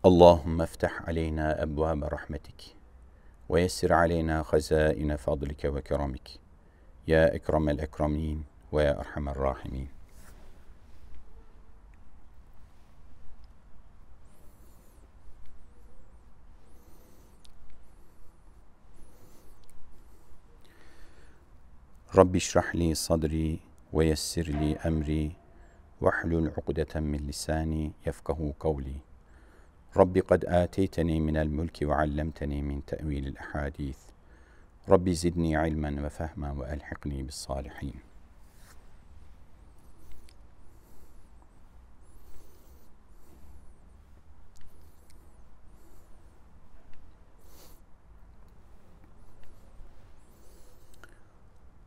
Allahümme iftah aleyna ebvâbe rahmetik ve yessir aleyna hazaine fadlike ve keramik. Ya ekremel ekremin ve ya erhamer rahimin. Rabbi şrahli sadri ve yessirli emri vahlul ukdeten min lisani yefkahu kavli. Rabbi kad ateyteni minel mülki ve allemteni min te'vilil ahadith. Rabbi zidni ilmen ve fehmen ve elhiqni bis salihin.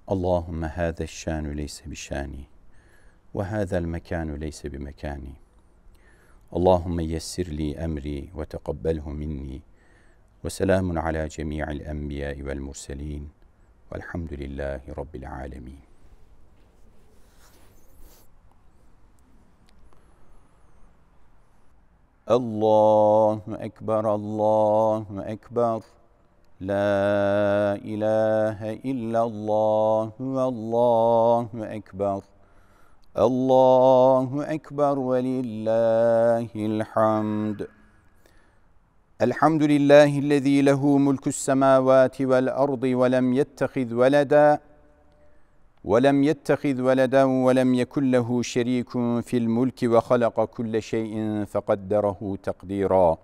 Allahümme hâze'ş-şânu leyse bişâni ve hâzel mekânu leyse bimekâni. Allahümme yessirli emri ve teqabbelhu minni ve selamun ala cemi'il enbiyâi vel murselîn velhamdülillahi rabbil âlemîn. Allahu ekber, Allahu ekber. La ilahe illallah ve Allahu ekber. Allahu ekber ve lillahil hamd. Elhamdülillahillezî lehu mulkus semâvâti vel ardı ve lem yettehiz veleda ve lem yettehiz veleden ve lem yekun lehu şerîkun fil mulki ve halaka kulle şeyin fekadderahu takdîrâ.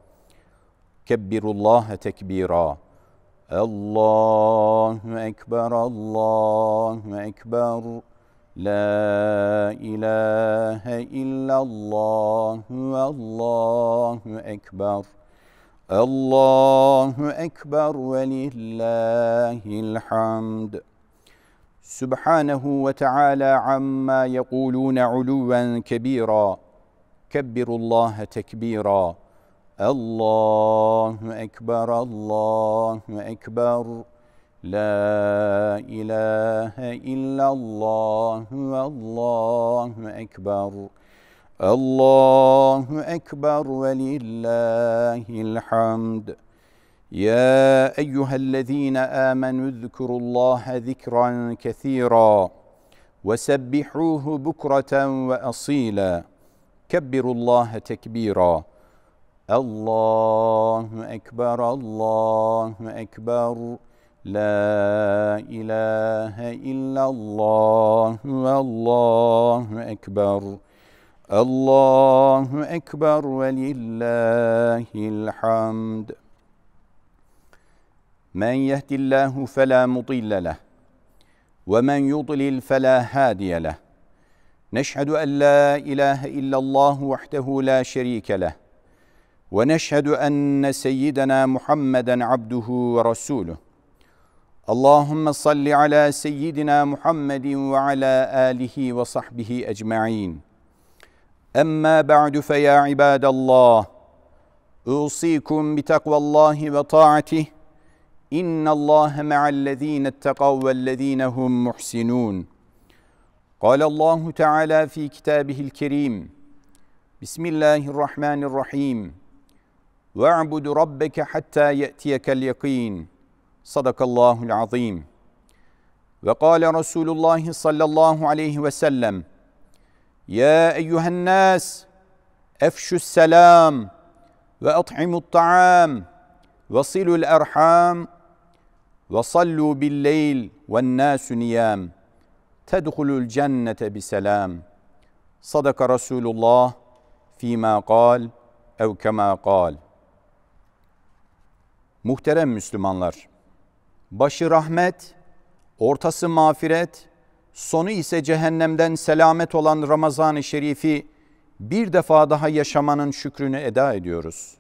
Kebbirullâhe tekbîrâ. Allahu ekber, Allahu ekber. La ilahe illallah ve Allahu ekber. Allahu ekber ve lillahil hamd. Subhanehu ve Teala amma yekulune uluven kebira. Kebbirullâhe tekbira. Allahu ekber, Allahu ekber. La ilahe illallah ve Allahu ekber. Allahu ekber ve lillahil hamd. Ya eyyühellezîne âmenü zkurullâhe zikran kethîrâ ve sebbihuhu bukreten ve asîlâ. Kebbirullâhe tekbîrâ. Allahu ekber, Allahu ekber. La ilahe illallah ve Allahu ekber. Allahu ekber ve lillahil hamd. Men yehdillahu fela mudille leh ve men yudlil fela hadiye leh. Neşhedü en la ilahe illallah vahdehu la şerike leh ve neşhedü enne seyyidena Muhammeden abduhu ve resuluh. Allahümme salli ala seyyidina Muhammedin ve ala alihi ve sahbihi ecma'in. Emma ba'du fe ya ibadallah. Usikum bi takvallahi ve ta'atih. İnnallâhe me'allezîne etteqav vellezîne hum muhsinûn. Kâlellâhu Teala fî kitâbihil kerîm. Bismillahirrahmanirrahim. Ve'budu rabbeke hattâ ye'tiyekel yakîn. Sadakallahul azim. Ve kâle Resulullah sallallahu aleyhi ve sellem. Ya eyyühen nâs, efşü's selam ve at'imut ta'am ve silul erham ve sallu billeyl ven nâsü niyâm. Tedhulul cennete biselam. Sadaka Resulullah fîmâ kâl ev kemâ kâl. Muhterem Müslümanlar, başı rahmet, ortası mağfiret, sonu ise cehennemden selamet olan Ramazan-ı Şerif'i bir defa daha yaşamanın şükrünü eda ediyoruz.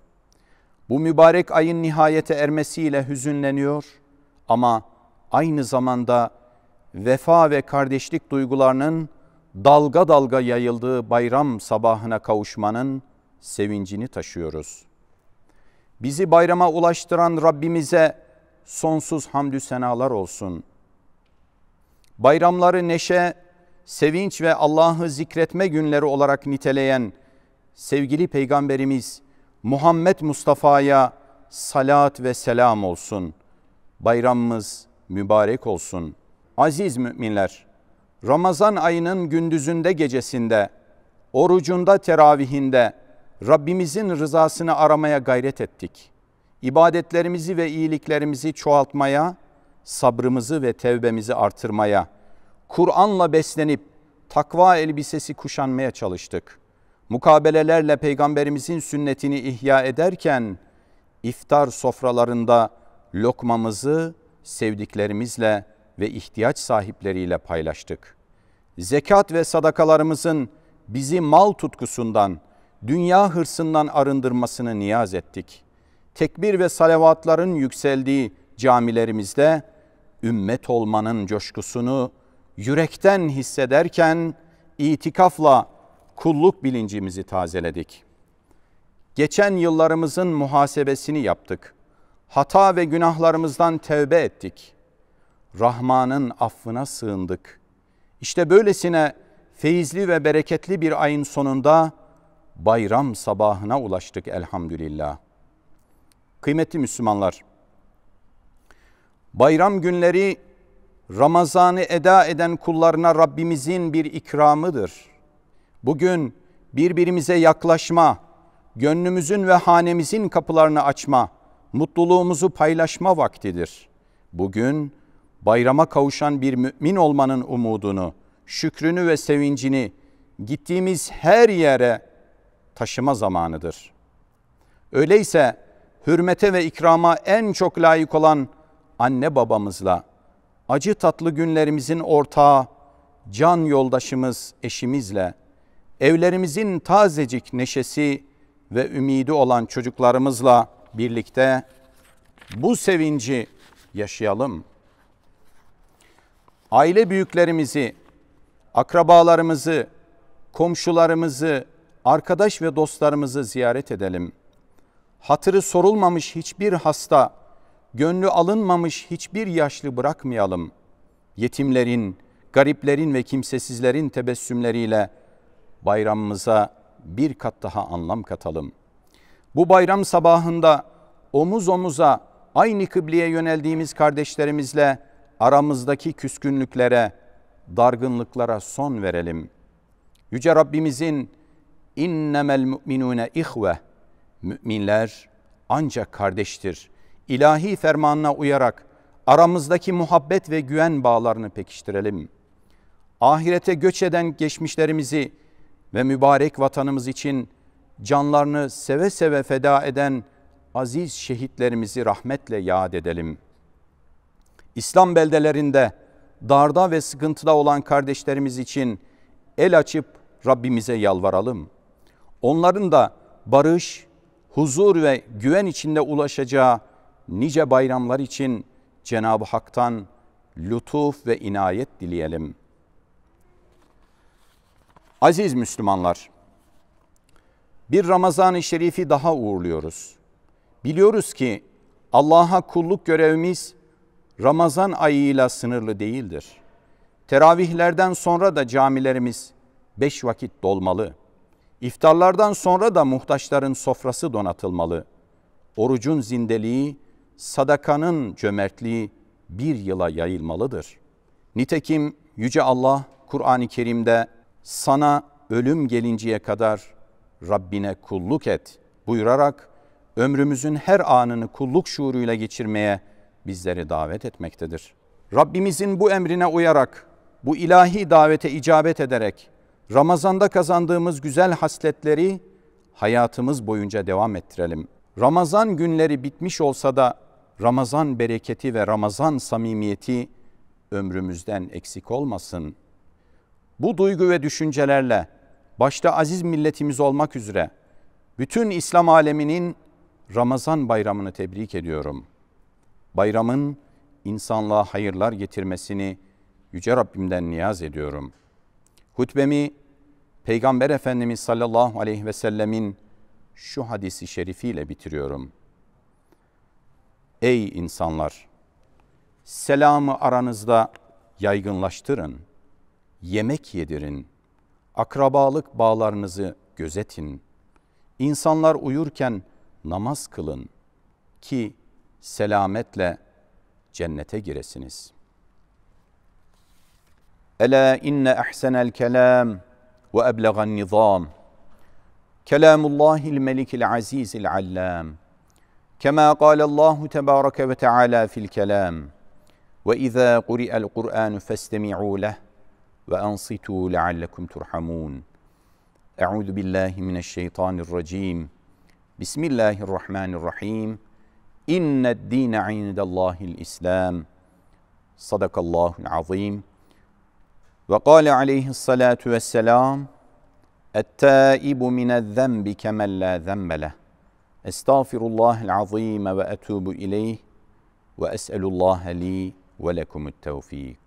Bu mübarek ayın nihayete ermesiyle hüzünleniyor ama aynı zamanda vefa ve kardeşlik duygularının dalga dalga yayıldığı bayram sabahına kavuşmanın sevincini taşıyoruz. Bizi bayrama ulaştıran Rabbimize sonsuz hamdü senalar olsun. Bayramları neşe, sevinç ve Allah'ı zikretme günleri olarak niteleyen sevgili Peygamberimiz Muhammed Mustafa'ya salat ve selam olsun. Bayramımız mübarek olsun. Aziz müminler, Ramazan ayının gündüzünde gecesinde, orucunda teravihinde Rabbimizin rızasını aramaya gayret ettik. İbadetlerimizi ve iyiliklerimizi çoğaltmaya, sabrımızı ve tevbemizi artırmaya, Kur'an'la beslenip takva elbisesi kuşanmaya çalıştık. Mukabelelerle Peygamberimizin sünnetini ihya ederken, iftar sofralarında lokmamızı sevdiklerimizle ve ihtiyaç sahipleriyle paylaştık. Zekat ve sadakalarımızın bizi mal tutkusundan, dünya hırsından arındırmasını niyaz ettik. Tekbir ve salavatların yükseldiği camilerimizde ümmet olmanın coşkusunu yürekten hissederken itikafla kulluk bilincimizi tazeledik. Geçen yıllarımızın muhasebesini yaptık. Hata ve günahlarımızdan tevbe ettik. Rahman'ın affına sığındık. İşte böylesine feyizli ve bereketli bir ayın sonunda bayram sabahına ulaştık elhamdülillah. Kıymetli Müslümanlar, bayram günleri Ramazan'ı eda eden kullarına Rabbimizin bir ikramıdır. Bugün birbirimize yaklaşma, gönlümüzün ve hanemizin kapılarını açma, mutluluğumuzu paylaşma vaktidir. Bugün bayrama kavuşan bir mümin olmanın umudunu, şükrünü ve sevincini gittiğimiz her yere taşıma zamanıdır. Öyleyse hürmete ve ikrama en çok layık olan anne babamızla, acı tatlı günlerimizin ortağı, can yoldaşımız eşimizle, evlerimizin tazecik neşesi ve ümidi olan çocuklarımızla birlikte bu sevinci yaşayalım. Aile büyüklerimizi, akrabalarımızı, komşularımızı, arkadaş ve dostlarımızı ziyaret edelim. Hatırı sorulmamış hiçbir hasta, gönlü alınmamış hiçbir yaşlı bırakmayalım. Yetimlerin, gariplerin ve kimsesizlerin tebessümleriyle bayramımıza bir kat daha anlam katalım. Bu bayram sabahında omuz omuza aynı kıbleye yöneldiğimiz kardeşlerimizle aramızdaki küskünlüklere, dargınlıklara son verelim. Yüce Rabbimizin innemel mu'minune ihve, müminler ancak kardeştir, İlahi fermanına uyarak aramızdaki muhabbet ve güven bağlarını pekiştirelim. Ahirete göç eden geçmişlerimizi ve mübarek vatanımız için canlarını seve seve feda eden aziz şehitlerimizi rahmetle yad edelim. İslam beldelerinde darda ve sıkıntıda olan kardeşlerimiz için el açıp Rabbimize yalvaralım. Onların da barış, huzur ve güven içinde ulaşacağı nice bayramlar için Cenab-ı Hak'tan lütuf ve inayet dileyelim. Aziz Müslümanlar, bir Ramazan-ı Şerif'i daha uğurluyoruz. Biliyoruz ki Allah'a kulluk görevimiz Ramazan ayıyla sınırlı değildir. Teravihlerden sonra da camilerimiz 5 vakit dolmalı. İftarlardan sonra da muhtaçların sofrası donatılmalı. Orucun zindeliği, sadakanın cömertliği bir yıla yayılmalıdır. Nitekim Yüce Allah Kur'an-ı Kerim'de sana ölüm gelinceye kadar Rabbine kulluk et buyurarak ömrümüzün her anını kulluk şuuruyla geçirmeye bizleri davet etmektedir. Rabbimizin bu emrine uyarak, bu ilahi davete icabet ederek Ramazan'da kazandığımız güzel hasletleri hayatımız boyunca devam ettirelim. Ramazan günleri bitmiş olsa da Ramazan bereketi ve Ramazan samimiyeti ömrümüzden eksik olmasın. Bu duygu ve düşüncelerle başta aziz milletimiz olmak üzere bütün İslam aleminin Ramazan bayramını tebrik ediyorum. Bayramın insanlığa hayırlar getirmesini Yüce Rabbimden niyaz ediyorum. Hutbemi Peygamber Efendimiz sallallahu aleyhi ve sellemin şu hadisi şerifiyle bitiriyorum. Ey insanlar! Selamı aranızda yaygınlaştırın, yemek yedirin, akrabalık bağlarınızı gözetin. İnsanlar uyurken namaz kılın ki selametle cennete giresiniz. Ela inne ahsenel kelam ve eblegan nizam. Kelamullahil melikil azizil allam. Kema kâlallahu tebâreke ve teâlâ fil kelam. Ve izâ quri'el Kur'ânu festemi'û leh ve ansitû leallekum turhamûn. Euzu billahi mineşşeytanirracim. Bismillahirrahmanirrahim. İnned dîne indellâhil İslam. Sadakallâhul azîm. Ve kâle aleyhissalâtu vesselâm. Et-tâibu minezzembi kemel lâ zembe leh. Estağfirullahal azîme ve etûbu ileyh ve es'elullâhe li ve lekumut tevfîk.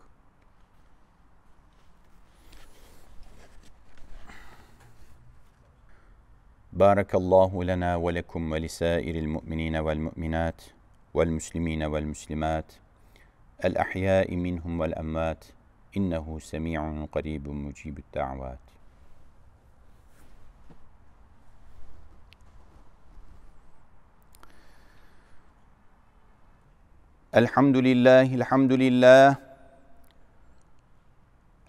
Barakallahu lena ve lekum ve lisairil mu'minine vel mu'minat vel muslimine vel muslimat el ahyai minhum vel emmat innehu semi'un qaribun mucibud da'vat. Elhamdülillah.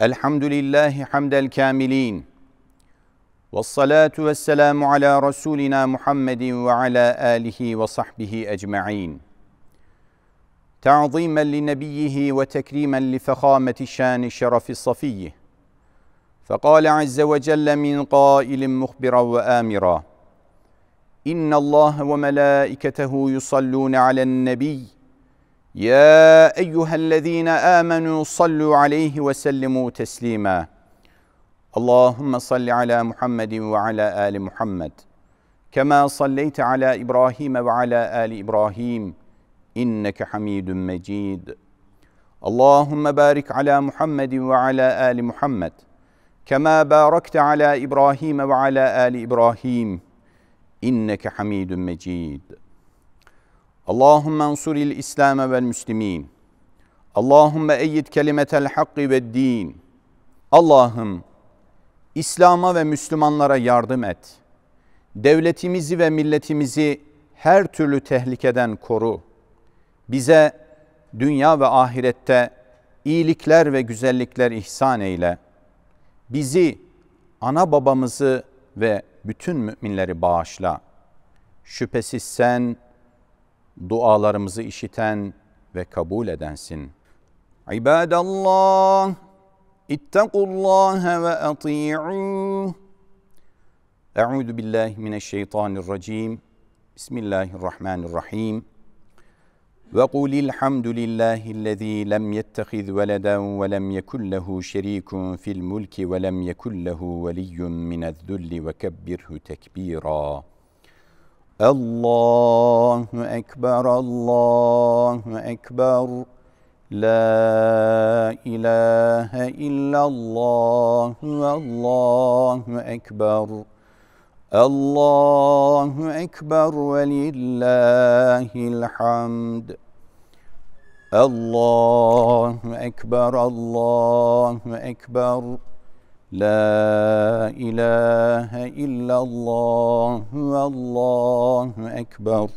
Elhamdülillahi hamdel kamilin. Vessalatu vesselamu ala Resulina Muhammedin ve ala alihi ve sahbihi ecma'in. Ta'zimen li nebiyyihi ve tekrimen li fekhameti şâni şerefi safiyyih. Fekâle azze ve celle min qâilin muhbiran ve âmira. İnna Allâhe ve melâiketehu yusallûne alen nebiy. Ya eyyühellezîne âmenû sallu aleyhi ve sellimû teslîmâ. Allahümme salli ala Muhammedin ve ala ali Muhammed. Kema salleyte ala İbrahim ve ala ali İbrahim. İnneke hamidun mecid. Allahümme barik ala Muhammedin ve ala ali Muhammed. Kema barakte ala İbrahim ve ala ali İbrahim. İnneke hamidun mecid. Allahümme ensuril İslam vel müslimin. Allahümme eyyid kelimetel hakkı ve din. Allah'ım İslam'a ve Müslümanlara yardım et. Devletimizi ve milletimizi her türlü tehlikeden koru. Bize dünya ve ahirette iyilikler ve güzellikler ihsan eyle. Bizi, ana babamızı ve bütün müminleri bağışla. Şüphesiz sen dualarımızı işiten ve kabul edensin. İbadallah, ittakullâhe ve ati'ûh. Euzu billahi mineşşeytanirracim. Bismillahirrahmanirrahim. Ve kulil hamdülillahillezî lem yettehiz veleden ve lem yekun lehu şerîkun fil mulki ve lem yekun lehu veliyyun minezzulli ve kebbirhu tekbîrâ. Allahu ekber, Allahu ekber. La ilahe illallah, Allahu ekber. Allahu ekber ve lillahil hamd. Allahu ekber, Allahu ekber. La ilahe illallah, Allahu ekber.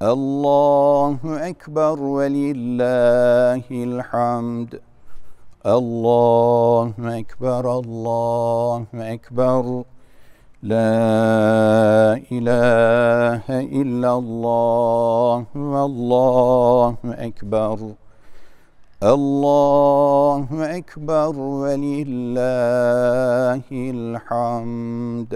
Allahu ekber ve lillahil hamd. Allahu ekber, Allahu ekber. La ilahe illallah, Allahu ekber. Allahu ekber ve lillahil hamd.